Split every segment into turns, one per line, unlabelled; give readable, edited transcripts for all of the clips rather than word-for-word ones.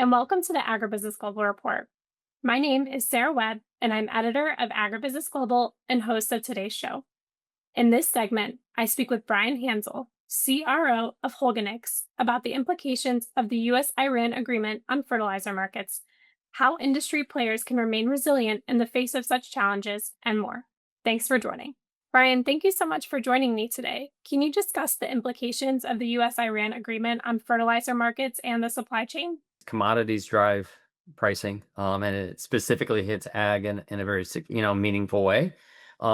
and welcome to the Agribusiness Global Report. My name is Sarah Webb, and I'm editor of Agribusiness Global and host of today's show. In this segment, I speak with Bryan Hansel, CRO of Holganix, about the implications of the US-Iran agreement on fertilizer markets, how industry players can remain resilient in the face of such challenges, and more. Thanks for joining. Bryan, thank you so much for joining me today. Can you discuss the implications of the US-Iran agreement on fertilizer markets and the supply chain?
Commodities drive pricing, and it specifically hits ag in a very meaningful way.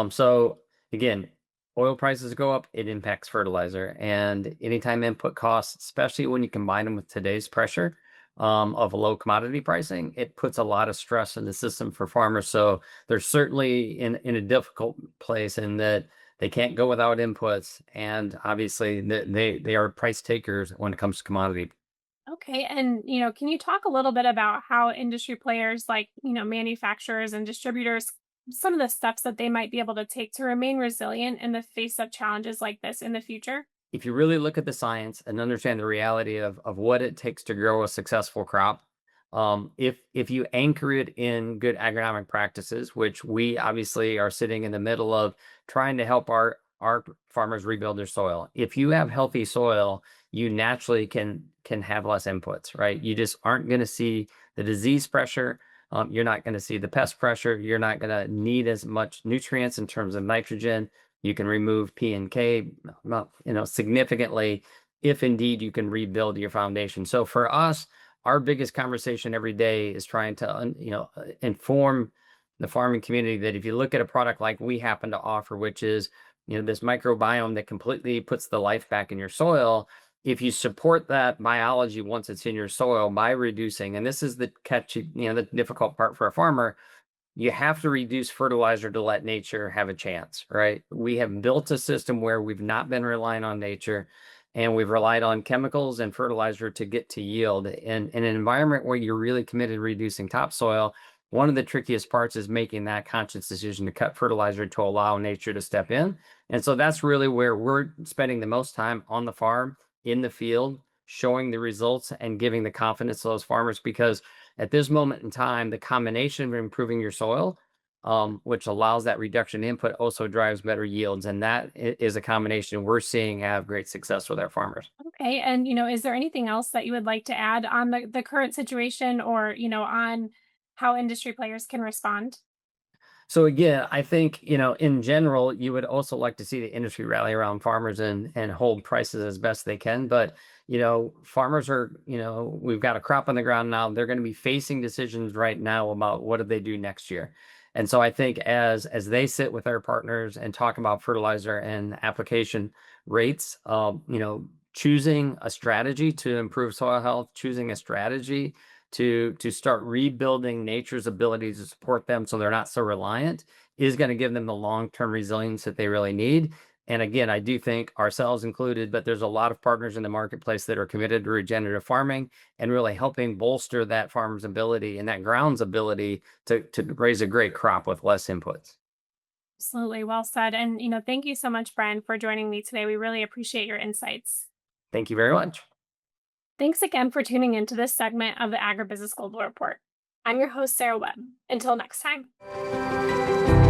So again, oil prices go up, it impacts fertilizer, and anytime input costs, especially when you combine them with today's pressure of low commodity pricing, it puts a lot of stress in the system for farmers. So they're certainly in a difficult place in that they can't go without inputs, and obviously they are price takers when it comes to commodity.
Okay, and can you talk a little bit about how industry players like, manufacturers and distributors, some of the steps that they might be able to take to remain resilient in the face of challenges like this in the future?
If you really look at the science and understand the reality of what it takes to grow a successful crop, if you anchor it in good agronomic practices, which we obviously are sitting in the middle of trying to help our farmers rebuild their soil. If you have healthy soil, you naturally can have less inputs, right? You just aren't going to see the disease pressure. You're not going to see the pest pressure. You're not going to need as much nutrients in terms of nitrogen. You can remove P and K, significantly if indeed you can rebuild your foundation. So for us, our biggest conversation every day is trying to, inform the farming community that if you look at a product like we happen to offer, which is, this microbiome that completely puts the life back in your soil, if you support that biology once it's in your soil by reducing, and this is the catchy, the difficult part for a farmer, you have to reduce fertilizer to let nature have a chance, right? We have built a system where we've not been relying on nature, and we've relied on chemicals and fertilizer to get to yield. And in an environment where you're really committed to reducing topsoil, one of the trickiest parts is making that conscious decision to cut fertilizer to allow nature to step in. And so that's really where we're spending the most time on the farm, in the field, showing the results and giving the confidence to those farmers, because at this moment in time, the combination of improving your soil, which allows that reduction in input, also drives better yields. And that is a combination we're seeing have great success with our farmers.
Okay, and is there anything else that you would like to add on the current situation or, on how industry players can respond?
So again, I think, in general, you would also like to see the industry rally around farmers and hold prices as best they can. But, farmers are, we've got a crop on the ground now. They're going to be facing decisions right now about what do they do next year. And so I think as they sit with our partners and talk about fertilizer and application rates, choosing a strategy to improve soil health, choosing a strategy to start rebuilding nature's ability to support them so they're not so reliant is going to give them the long-term resilience that they really need. And again, I do think ourselves included, but there's a lot of partners in the marketplace that are committed to regenerative farming and really helping bolster that farmer's ability and that ground's ability to raise a great crop with less inputs.
Absolutely, well said. And, thank you so much, Bryan, for joining me today. We really appreciate your insights.
Thank you very much.
Thanks again for tuning into this segment of the Agribusiness Global Report. I'm your host, Sarah Webb. Until next time.